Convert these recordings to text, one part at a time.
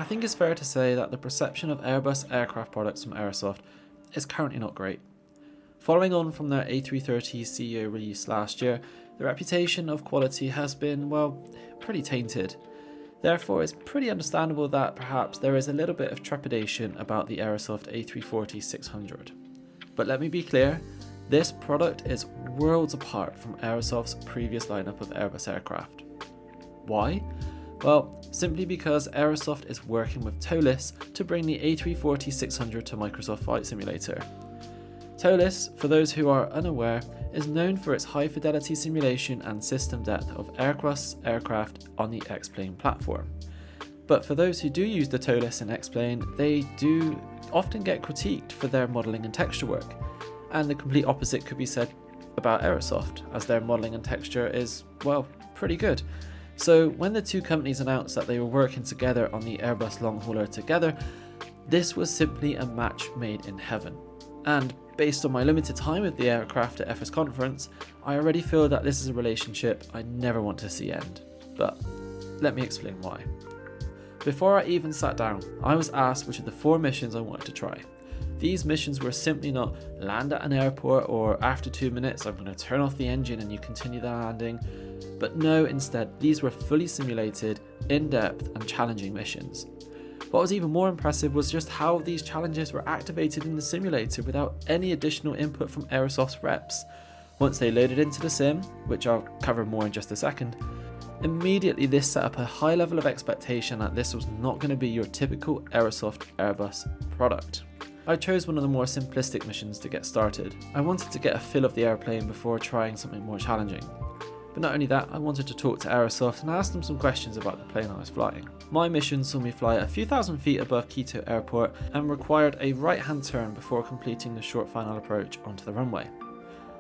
I think it's fair to say that the perception of Airbus aircraft products from Aerosoft is currently not great. Following on from their A330 CEO release last year, the reputation of quality has been, well, pretty tainted. Therefore, it's pretty understandable that perhaps there is a little bit of trepidation about the Aerosoft A340-600. But let me be clear, this product is worlds apart from Aerosoft's previous lineup of Airbus aircraft. Why? Well, simply because Aerosoft is working with TOLIS to bring the A340-600 to Microsoft Flight Simulator. TOLIS, for those who are unaware, is known for its high fidelity simulation and system depth of Airbus aircraft on the X-Plane platform. But for those who do use the TOLIS in X-Plane, they do often get critiqued for their modelling and texture work. And the complete opposite could be said about Aerosoft, as their modelling and texture is, well, pretty good. So when the two companies announced that they were working together on the Airbus long hauler together, this was simply a match made in heaven. And based on my limited time with the aircraft at FSConference, I already feel that this is a relationship I never want to see end. But let me explain why. Before I even sat down, I was asked which of the 4 missions I wanted to try. These missions were simply not land at an airport or after 2 minutes I'm going to turn off the engine and you continue the landing. But no, instead, these were fully simulated, in-depth and challenging missions. What was even more impressive was just how these challenges were activated in the simulator without any additional input from Aerosoft's reps. Once they loaded into the sim, which I'll cover more in just a second, immediately this set up a high level of expectation that this was not going to be your typical Aerosoft Airbus product. I chose one of the more simplistic missions to get started. I wanted to get a feel of the airplane before trying something more challenging. But not only that, I wanted to talk to Aerosoft and ask them some questions about the plane I was flying. My mission saw me fly a few thousand feet above Quito Airport and required a right-hand turn before completing the short final approach onto the runway.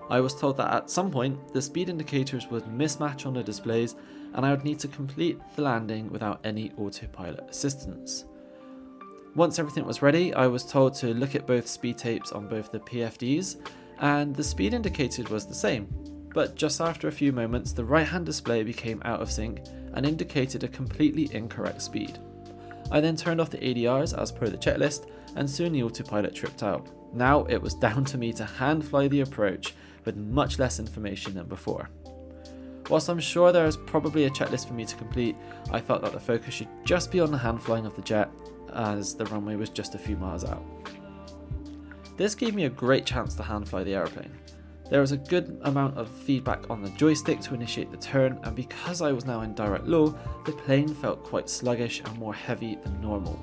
I was told that at some point, the speed indicators would mismatch on the displays and I would need to complete the landing without any autopilot assistance. Once everything was ready, I was told to look at both speed tapes on both the PFDs, and the speed indicated was the same. But just after a few moments, the right-hand display became out of sync and indicated a completely incorrect speed. I then turned off the ADRs as per the checklist, and soon the autopilot tripped out. Now it was down to me to hand fly the approach with much less information than before. Whilst I'm sure there is probably a checklist for me to complete, I felt that the focus should just be on the hand flying of the jet, as the runway was just a few miles out. This gave me a great chance to hand fly the aeroplane. There was a good amount of feedback on the joystick to initiate the turn, and because I was now in direct low, the plane felt quite sluggish and more heavy than normal.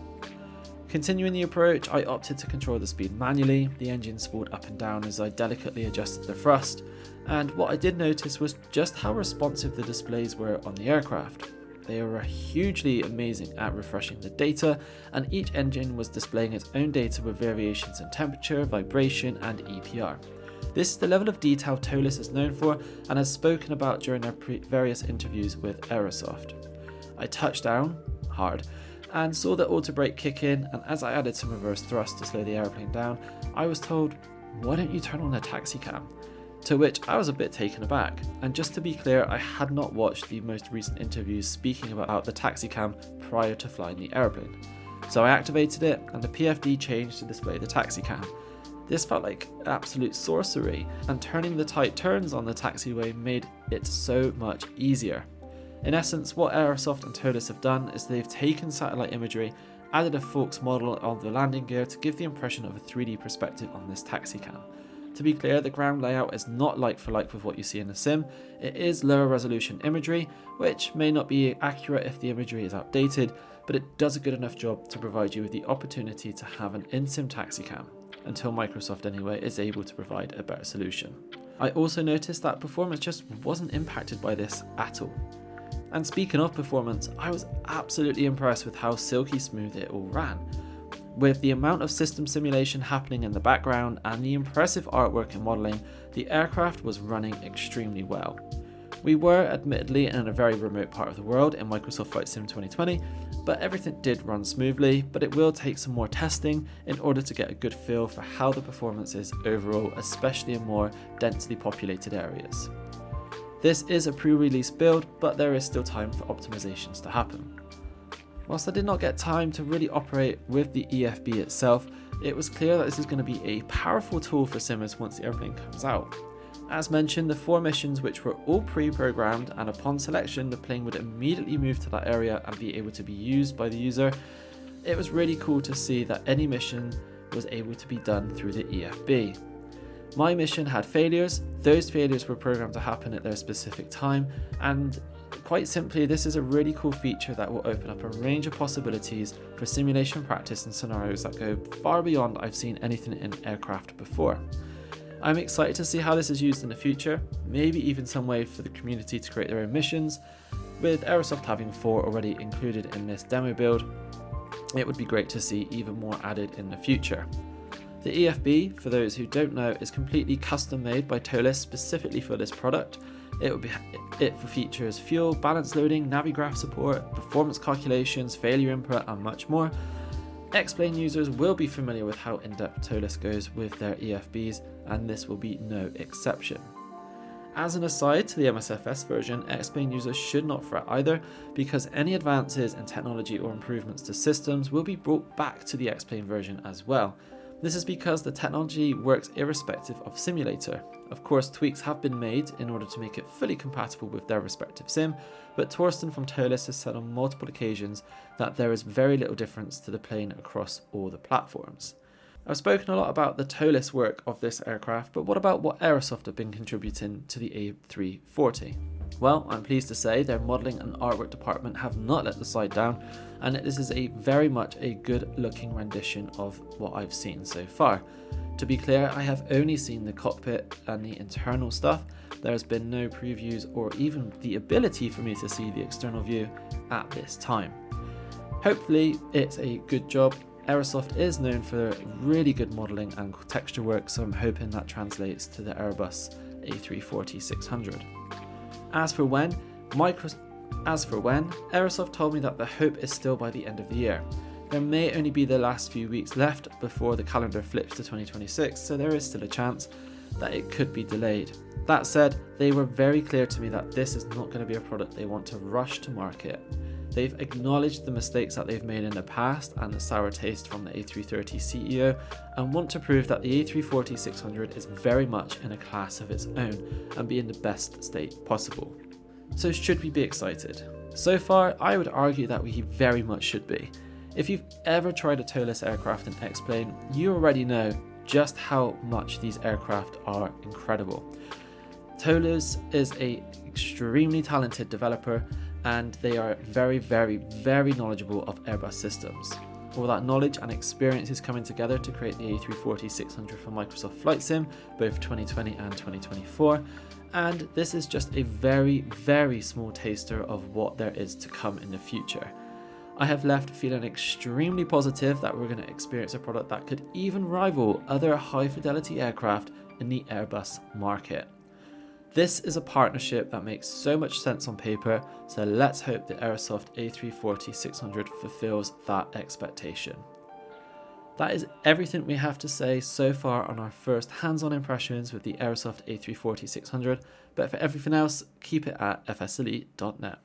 Continuing the approach, I opted to control the speed manually. The engine spooled up and down as I delicately adjusted the thrust, and what I did notice was just how responsive the displays were on the aircraft. They were hugely amazing at refreshing the data, and each engine was displaying its own data with variations in temperature, vibration and EPR. This is the level of detail TOLIS is known for and has spoken about during their various interviews with Aerosoft. I touched down, hard, and saw the auto brake kick in, and as I added some reverse thrust to slow the aeroplane down, I was told, "Why don't you turn on the taxi cam?" To which I was a bit taken aback, and just to be clear, I had not watched the most recent interviews speaking about the taxi cam prior to flying the aeroplane. So I activated it and the PFD changed to display the taxi cam. This felt like absolute sorcery, and turning the tight turns on the taxiway made it so much easier. In essence, what Aerosoft and TOLIS have done is they've taken satellite imagery, added a Fawkes model of the landing gear to give the impression of a 3D perspective on this taxi cam. To be clear, the ground layout is not like for like with what you see in the sim. It is lower resolution imagery, which may not be accurate if the imagery is outdated, but it does a good enough job to provide you with the opportunity to have an in-sim taxi cam, until Microsoft anyway is able to provide a better solution. I also noticed that performance just wasn't impacted by this at all. And speaking of performance, I was absolutely impressed with how silky smooth it all ran. With the amount of system simulation happening in the background and the impressive artwork and modelling, the aircraft was running extremely well. We were admittedly in a very remote part of the world in Microsoft Flight Sim 2020, but everything did run smoothly, but it will take some more testing in order to get a good feel for how the performance is overall, especially in more densely populated areas. This is a pre-release build, but there is still time for optimizations to happen. Whilst I did not get time to really operate with the EFB itself, it was clear that this is going to be a powerful tool for simmers once the airplane comes out. As mentioned, the 4 missions which were all pre-programmed, and upon selection the plane would immediately move to that area and be able to be used by the user. It was really cool to see that any mission was able to be done through the EFB. My mission had failures. Those failures were programmed to happen at their specific time, and quite simply, this is a really cool feature that will open up a range of possibilities for simulation practice and scenarios that go far beyond I've seen anything in aircraft before. I'm excited to see how this is used in the future, maybe even some way for the community to create their own missions. With Aerosoft having 4 already included in this demo build, it would be great to see even more added in the future. The EFB, for those who don't know, is completely custom made by Tolis specifically for this product. It features fuel, balance loading, navigraph support, performance calculations, failure input, and much more. X-Plane users will be familiar with how in-depth Tolis goes with their EFBs, and this will be no exception. As an aside to the MSFS version, X-Plane users should not fret either, because any advances in technology or improvements to systems will be brought back to the X-Plane version as well. This is because the technology works irrespective of simulator. Of course, tweaks have been made in order to make it fully compatible with their respective sim, but Torsten from Tolis has said on multiple occasions that there is very little difference to the plane across all the platforms. I've spoken a lot about the Tolis work of this aircraft, but what about what Aerosoft have been contributing to the A340? Well, I'm pleased to say their modelling and artwork department have not let the side down, and this is very much a good looking rendition of what I've seen so far. To be clear, I have only seen the cockpit and the internal stuff. There has been no previews or even the ability for me to see the external view at this time. Hopefully it's a good job. Aerosoft is known for really good modelling and texture work, so I'm hoping that translates to the Airbus A340-600. As for when, Aerosoft told me that the hope is still by the end of the year. There may only be the last few weeks left before the calendar flips to 2026, so there is still a chance that it could be delayed. That said, they were very clear to me that this is not going to be a product they want to rush to market. They've acknowledged the mistakes that they've made in the past and the sour taste from the A330 CEO, and want to prove that the A340-600 is very much in a class of its own and be in the best state possible. So should we be excited? So far, I would argue that we very much should be. If you've ever tried a Tolis aircraft in X-Plane, you already know just how much these aircraft are incredible. Tolis is an extremely talented developer, and they are very, very, very knowledgeable of Airbus systems. All that knowledge and experience is coming together to create the A340-600 for Microsoft Flight Sim, both 2020 and 2024, and this is just a very, very small taster of what there is to come in the future. I have left feeling extremely positive that we're going to experience a product that could even rival other high-fidelity aircraft in the Airbus market. This is a partnership that makes so much sense on paper, so let's hope the Aerosoft A340-600 fulfills that expectation. That is everything we have to say so far on our first hands-on impressions with the Aerosoft A340-600, but for everything else, keep it at FSElite.net.